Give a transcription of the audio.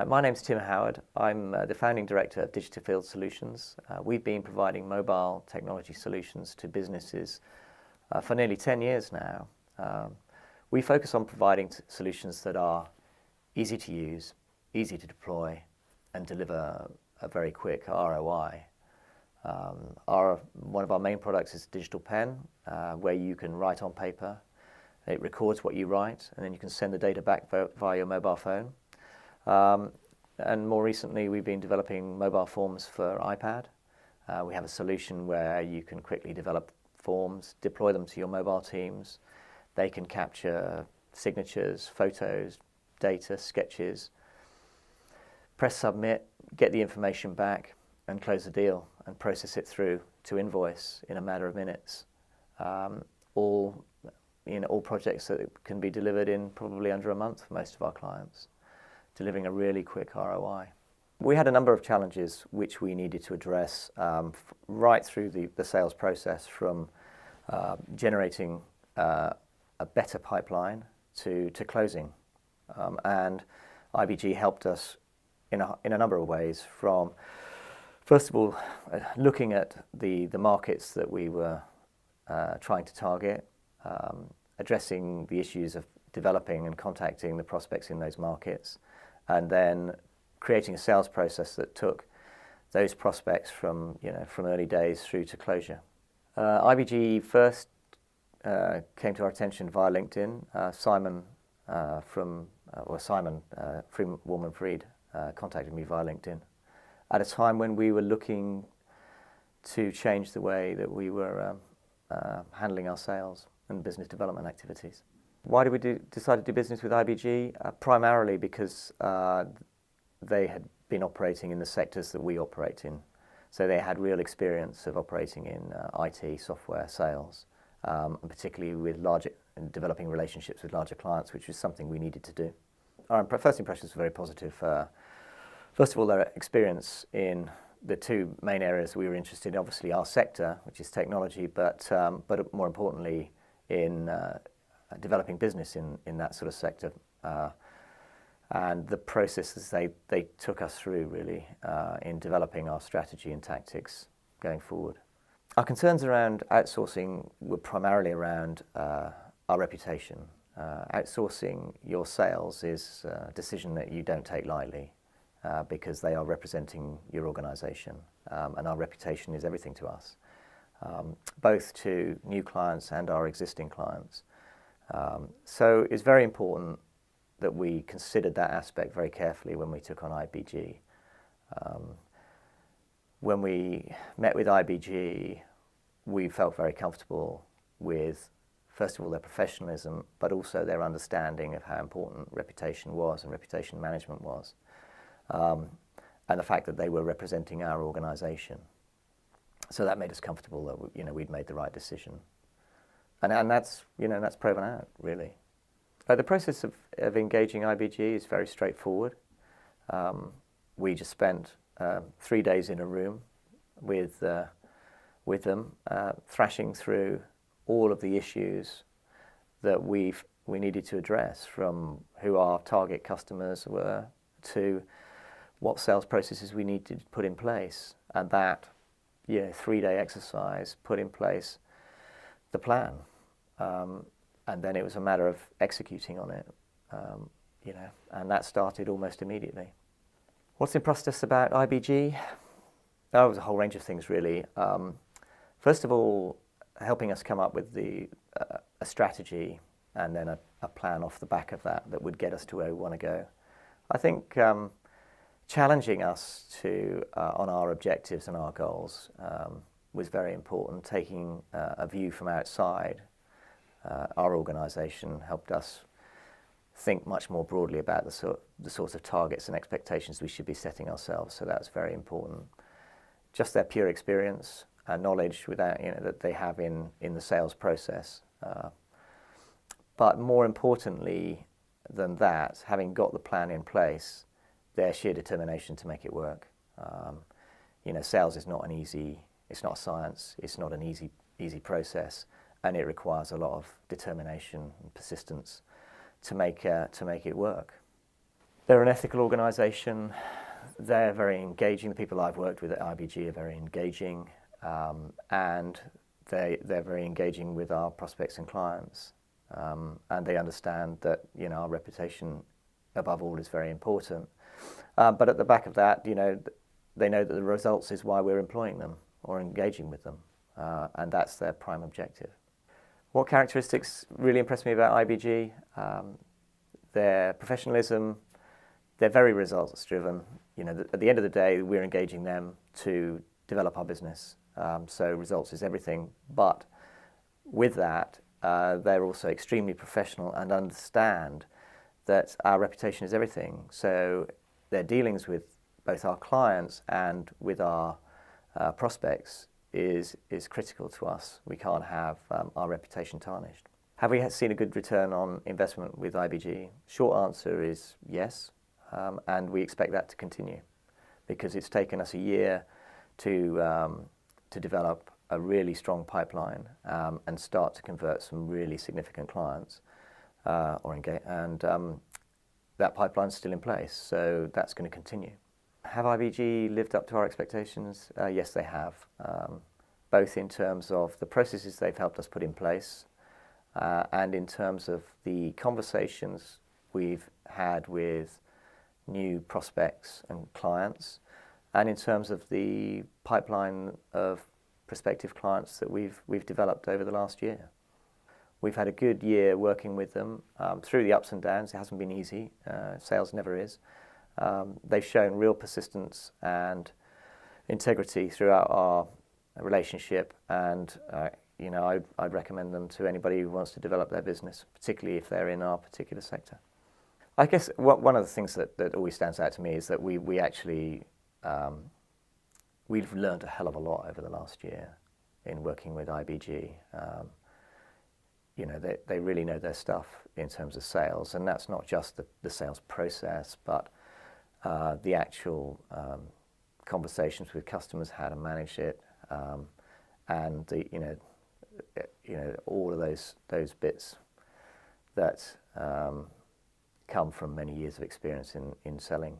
My name's Tim Howard. I'm the founding director of Digital Field Solutions. We've been providing mobile technology solutions to businesses for nearly 10 years now. We focus on providing solutions that are easy to use, easy to deploy, and deliver a very quick ROI. One of our main products is a digital pen, where you can write on paper. It records what you write, and then you can send the data back via your mobile phone. And more recently, we've been developing mobile forms for iPad. We have a solution where you can quickly develop forms, deploy them to your mobile teams. They can capture signatures, photos, data, sketches, press submit, get the information back, and close the deal and process it through to invoice in a matter of minutes. All projects that can be delivered in probably under a month for most of our clients, delivering a really quick ROI. We had a number of challenges which we needed to address right through the sales process, from generating a better pipeline to closing. And IBG helped us in a number of ways, from first of all looking at the markets that we were trying to target, addressing the issues of developing and contacting the prospects in those markets, and then creating a sales process that took those prospects from early days through to closure. IBG first came to our attention via LinkedIn. Simon Freeman-Woolman-Freed contacted me via LinkedIn at a time when we were looking to change the way that we were handling our sales and business development activities. Why did we decide to do business with IBG? Primarily because they had been operating in the sectors that we operate in. So they had real experience of operating in IT, software, sales, and particularly with developing relationships with larger clients, which was something we needed to do. Our first impressions were very positive. First of all, their experience in the two main areas we were interested in, obviously our sector, which is technology, but more importantly in developing business in that sort of sector, and the processes they took us through really in developing our strategy and tactics going forward. Our concerns around outsourcing were primarily around our reputation. Outsourcing your sales is a decision that you don't take lightly, because they are representing your organisation, and our reputation is everything to us, both to new clients and our existing clients. So it's very important that we considered that aspect very carefully when we took on IBG. When we met with IBG, we felt very comfortable with, first of all, their professionalism, but also their understanding of how important reputation was and reputation management was, and the fact that they were representing our organisation. So that made us comfortable that we'd made the right decision. And that's proven out, really. The process of engaging IBG is very straightforward. We just spent 3 days in a room with them, thrashing through all of the issues that we needed to address, from who our target customers were to what sales processes we needed to put in place. And that 3-day exercise put in place the plan. And then it was a matter of executing on it, and that started almost immediately. What's impressed us about IBG? It was a whole range of things, really. First of all, helping us come up with a strategy and then a plan off the back of that would get us to where we want to go. I think challenging us on our objectives and our goals was very important. Taking a view from outside our organisation helped us think much more broadly about the sorts of targets and expectations we should be setting ourselves. So that's very important. Just their pure experience and knowledge that they have in the sales process. But more importantly than that, having got the plan in place, their sheer determination to make it work. Sales is not it's not a science, it's not an easy process, and it requires a lot of determination and persistence to make it work. They're an ethical organisation. They're very engaging. The people I've worked with at IBG are very engaging, and they're very engaging with our prospects and clients. And they understand that, you know, our reputation above all is very important. But at the back of that, you know, they know that the results is why we're employing them or engaging with them, and that's their prime objective. What characteristics really impressed me about IBG? Their professionalism. They're very results driven. You know, at the end of the day, we're engaging them to develop our business. So results is everything. But with that, they're also extremely professional and understand that our reputation is everything. So their dealings with both our clients and with our prospects is critical to us. We can't have our reputation tarnished. Have we seen a good return on investment with IBG? Short answer is yes, and we expect that to continue because it's taken us a year to develop a really strong pipeline and start to convert some really significant clients that pipeline's still in place, so that's going to continue. Have IBG lived up to our expectations? Yes, they have, both in terms of the processes they've helped us put in place and in terms of the conversations we've had with new prospects and clients, and in terms of the pipeline of prospective clients that we've developed over the last year. We've had a good year working with them through the ups and downs. It hasn't been easy. Sales never is. They've shown real persistence and integrity throughout our relationship, and you know, I'd recommend them to anybody who wants to develop their business, particularly if they're in our particular sector. I guess one of the things that always stands out to me is that we actually we've learned a hell of a lot over the last year in working with IBG. You know, they really know their stuff in terms of sales, and that's not just the sales process, but the actual conversations with customers, how to manage it, and the you know all of those bits that come from many years of experience in selling.